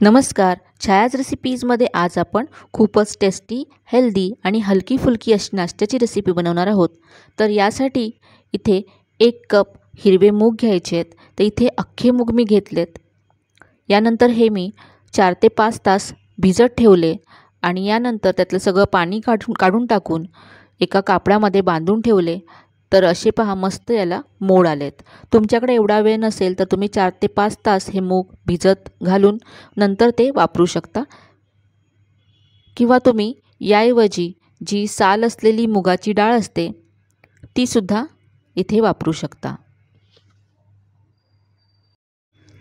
नमस्कार. छायाज रेसिपीजमध्ये आज आपण खूपच टेस्टी, हेल्दी आणि हलकी फुलकी अशी नाश्त्याची रेसिपी बनवणार आहोत. तर यासाठी इथे 1 कप हिरवे मूग घ्यायचे आहेत. तर इथे अख्खे मूग मी घेतलेत. यानंतर हे मी 4 ते 5 तास भिजत ठेवले आणि यानंतर त्यातलं सगळं पाणी काढून टाकून एका कापडामध्ये बांधून ठेवले. तर असे पहा मस्त याला मोड आलेत. तुमच्याकडे एवढा वेळ नसेल तर तुम्ही 4 ते 5 तास हे मूग भिजत घालून नंतर ते वापरू शकता, किंवा तुम्ही याऐवजी जी साल असलेली मुगाची डाळ असते ती सुद्धा इथे वापरू शकता.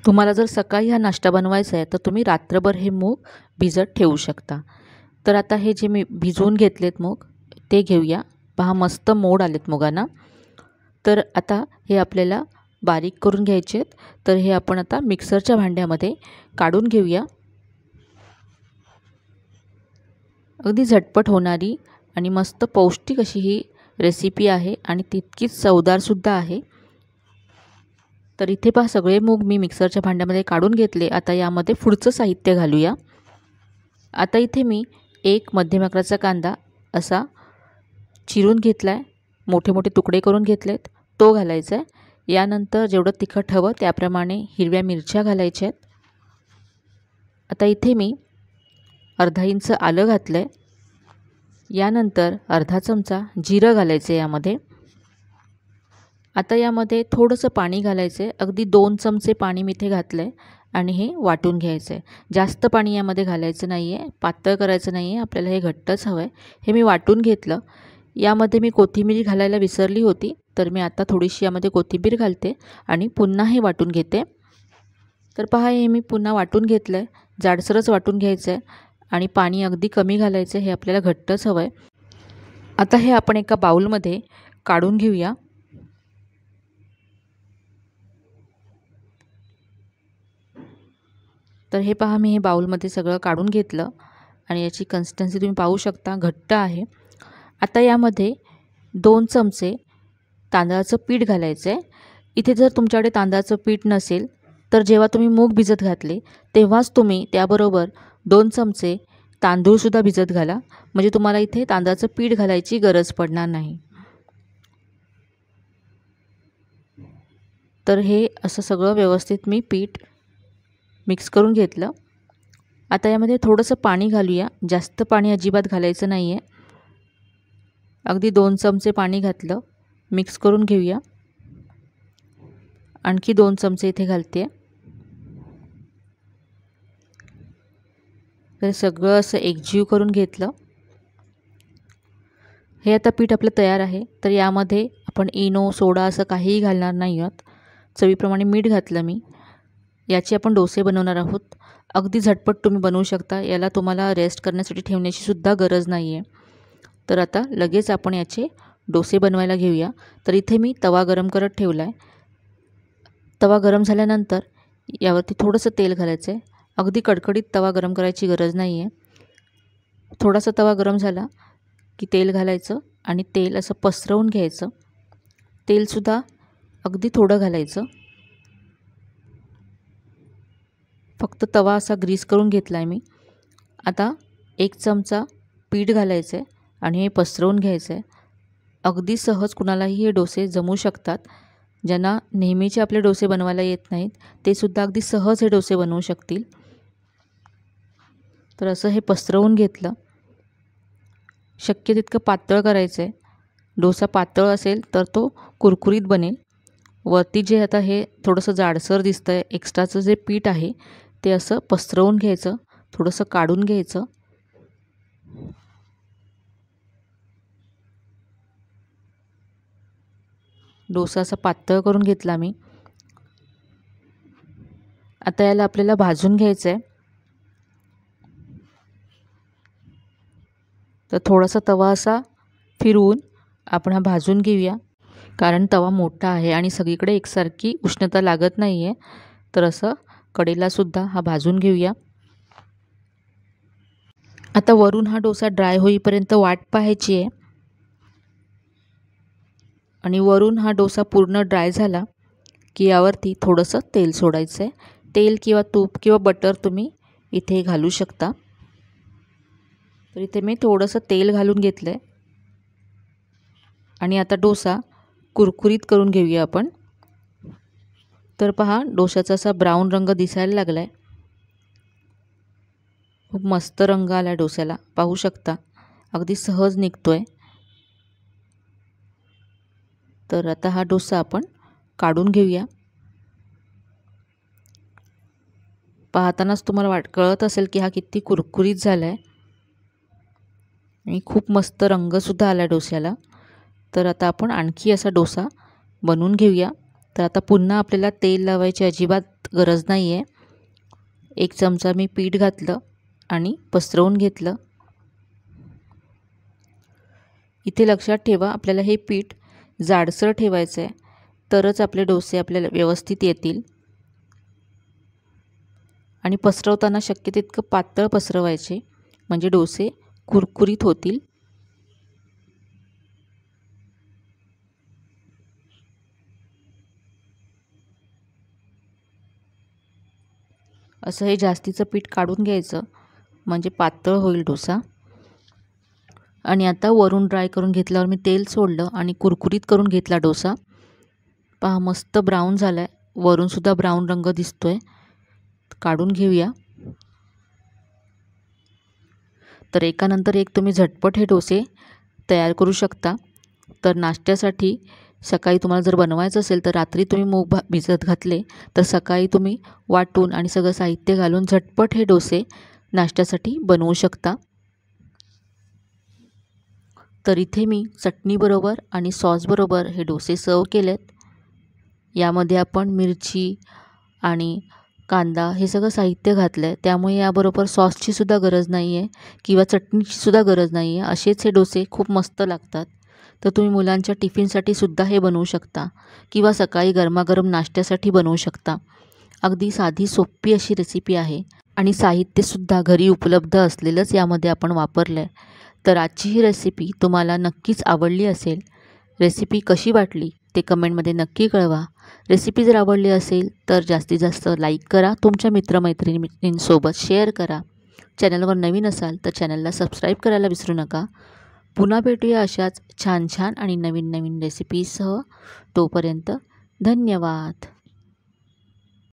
तुम्हाला जर सकाळी हा नाश्ता बनवायचा आहे तर तुम्ही रात्रभर हे मूग भिजत ठेवू शकता. तर आता हे जे मी भिजवून घेतलेत मूग ते घेऊया. पहा मस्त मोड आलेत मुगांना. तर आता हे आपल्याला बारीक करून घ्यायचे आहेत. तर हे आपण आता मिक्सरच्या भांड्यामध्ये काढून घेऊया. अगदी झटपट होणारी आणि मस्त पौष्टिक अशी ही रेसिपी आहे आणि तितकीच चवदारसुद्धा आहे. तर इथे पहा सगळे मूग मी मिक्सरच्या भांड्यामध्ये काढून घेतले. आता यामध्ये पुढचं साहित्य घालूया. आता इथे मी एक मध्यम आकाराचा कांदा असा चिरून घेतला आहे, मोठे मोठे तुकडे करून घेतलेत, तो घालायचा आहे. यानंतर जेवढं तिखट हवं त्याप्रमाणे हिरव्या मिरच्या घालायच्या आहेत. आता इथे मी अर्धा इंच आलं घातलं आहे. यानंतर अर्धा चमचा जिरं घालायचं आहे यामध्ये. आता यामध्ये थोडंसं पाणी घालायचं आहे. अगदी 2 चमचे पाणी मी इथे घातलं आहे आणि हे वाटून घ्यायचं आहे. जास्त पाणी यामध्ये घालायचं नाही आहे, पातळ करायचं नाही आहे, आपल्याला हे घट्टच हवं आहे. हे मी वाटून घेतलं. यामध्ये मी कोथिंबीर घालायला विसरली होती, तर मी आता थोडीशी यामध्ये कोथिंबीर घालते आणि पुन्हा हे वाटून घेते. तर पहा हे मी पुन्हा वाटून घेतलं आहे. जाडसरच वाटून घ्यायचं आहे आणि पाणी अगदी कमी घालायचं आहे, हे आपल्याला घट्टच हवं आहे. आता हे आपण एका बाउलमध्ये काढून घेऊया. तर हे पहा मी हे बाउलमध्ये सगळं काढून घेतलं आणि याची कन्सिस्टन्सी तुम्ही पाहू शकता, घट्ट आहे. आता यामध्ये 2 चमचे तांदळाचं पीठ घालायचं आहे. इथे जर तुमच्याकडे तांदळाचं पीठ नसेल तर जेव्हा तुम्ही मूग भिजत घातले तेव्हाच तुम्ही त्याबरोबर 2 चमचे तांदूळसुद्धा भिजत घाला, म्हणजे तुम्हाला इथे तांदळाचं पीठ घालायची गरज पडणार नाही. तर हे असं सगळं व्यवस्थित मी पीठ मिक्स करून घेतलं. आता यामध्ये थोडंसं पाणी घालूया. जास्त पाणी अजिबात घालायचं नाही आहे. अगदी 2 चमचे पाणी घातलं. मिक्स करून घेऊया. आणखी 2 चमचे इथे घालते. तर सगळं असं एकजीव करून घेतलं. हे आता पीठ आपलं तयार आहे. तर यामध्ये आपण इनो, सोडा असं काहीही घालणार नाही आहोत. चवीप्रमाणे मीठ घातलं मी. याचे आपण डोसे बनवणार आहोत. अगदी झटपट तुम्ही बनवू शकता. याला तुम्हाला रेस्ट करण्यासाठी ठेवण्याची सुद्धा गरज नाही आहे. तर आता लगेच आपण याचे डोसे बनवायला घेऊया. तर इथे मी तवा गरम करत ठेवला आहे. तवा गरम झाल्यानंतर यावरती थोडंसं तेल घालायचं आहे. अगदी कडकडीत तवा गरम करायची गरज नाही आहे. थोडासा तवा गरम झाला की तेल घालायचं आणि तेल असं पसरवून घ्यायचं. तेलसुद्धा अगदी थोडं घालायचं. फक्त तवा असा ग्रीस करून घेतला आहे मी. आता 1 चमचा पीठ घालायचं आहे आणि हे पसरवून घ्यायचं आहे. अगदी सहज कुणालाही हे डोसे जमू शकतात. ज्यांना नेहमीचे आपले डोसे बनवायला येत नाहीत ते सुद्धा अगदी सहज हे डोसे बनवू शकतील. तर असं हे पसरवून घेतलं. शक्य तितकं पातळ करायचं आहे. डोसा पातळ असेल तर तो कुरकुरीत बनेल. वरती जे आता हे थोडंसं जाडसर दिसतं आहे, एक्स्ट्राचं जे पीठ आहे ते असं पसरवून घ्यायचं, थोडंसं काढून घ्यायचं. डोसा असा पातळ करून घेतला मी. आता याला आपल्याला भाजून घ्यायचं आहे. तर थोडासा तवा असा फिरवून आपण हा भाजून घेऊया, कारण तवा मोठा आहे आणि सगळीकडे एकसारखी उष्णता लागत नाही आहे. तर असं कडेलासुद्धा हा भाजून घेऊया. आता वरून हा डोसा ड्राय होईपर्यंत वाट पाहायची आहे आणि वरून हा डोसा पूर्ण ड्राय झाला की यावरती थोडंसं तेल सोडायचं आहे. तेल किंवा तूप किंवा बटर तुम्ही इथे घालू शकता। तर इथे मी थोडंसं तेल घालून घेतलं आहे आणि आता डोसा कुरकुरीत करून घेऊया आपण। तर पहा डोशाचा असा ब्राऊन रंग दिसायला लागला आहे। खूप मस्त रंग आला डोस्याला, पाहू शकता अगदी सहज निघतोय। तर आता हा डोसा आपण काढून घेऊया। पाहतानाच तुम्हाला कळत असेल की हा किती कुरकुरीत झाला आहे आणि खूप मस्त रंगसुद्धा आला डोस्याला। तर आता आपण आणखी असा डोसा बनवून घेऊया। तर आता पुन्हा आपल्याला तेल लावायची अजिबात गरज नाही आहे। 1 चमचा मी पीठ घातलं आणि पसरवून घेतलं। इथे लक्षात ठेवा आपल्याला हे पीठ जाडसर ठेवायचं आहे, तरच आपले डोसे आपल्याला व्यवस्थित येतील आणि पसरवताना शक्य तितकं पातळ पसरवायचे, म्हणजे डोसे कुरकुरीत होतील। असं हे जास्तीचं पीठ काढून घ्यायचं, म्हणजे पातळ होईल डोसा। आणि आता वरून ड्राय करून घेतल्यावर मी तेल सोडलं आणि कुरकुरीत करून घेतला डोसा। पहा मस्त ब्राऊन झाला आहे, वरूनसुद्धा ब्राऊन रंग दिसतोय। काढून घेऊया। तर एकानंतर एक तुम्ही झटपट हे डोसे तयार करू शकता। तर नाश्त्यासाठी सकाळी तुम्हाला जर बनवायचं असेल तर रात्री तुम्ही मूग भिजत घातले तर सकाळी तुम्ही वाटून आणि सगळं साहित्य घालून झटपट हे डोसे नाश्त्यासाठी बनवू शकता। तर इथे मी चटणीबरोबर आणि सॉसबरोबर हे डोसे सर्व केलेत। यामध्ये आपण मिरची आणि कांदा हे सगळं साहित्य घातलं आहे, त्यामुळे याबरोबर सॉसचीसुद्धा गरज नाही आहे किंवा चटणीचीसुद्धा गरज नाही आहे। असेच हे डोसे खूप मस्त लागतात। तर तुम्ही मुलांच्या टिफिनसाठी सुद्धा हे बनवू शकता किंवा सकाळी गरमागरम नाश्त्यासाठी बनवू शकता। अगदी साधी सोपी अशी रेसिपी आहे आणि साहित्यसुद्धा घरी उपलब्ध असलेलंच यामध्ये आपण वापरलं आहे। तर आजची ही रेसिपी तुम्हाला नक्कीच आवडली असेल। रेसिपी कशी वाटली ते कमेंटमध्ये नक्की कळवा। रेसिपी जर आवडली असेल तर जास्तीत जास्त लाईक करा, तुमच्या मित्रमैत्रिणींसोबत शेअर करा। चॅनलवर नवीन असाल तर चॅनलला सबस्क्राईब करायला विसरू नका। पुन्हा भेटूया अशाच छान छान आणि नवीन नवीन रेसिपीसह। तोपर्यंत धन्यवाद।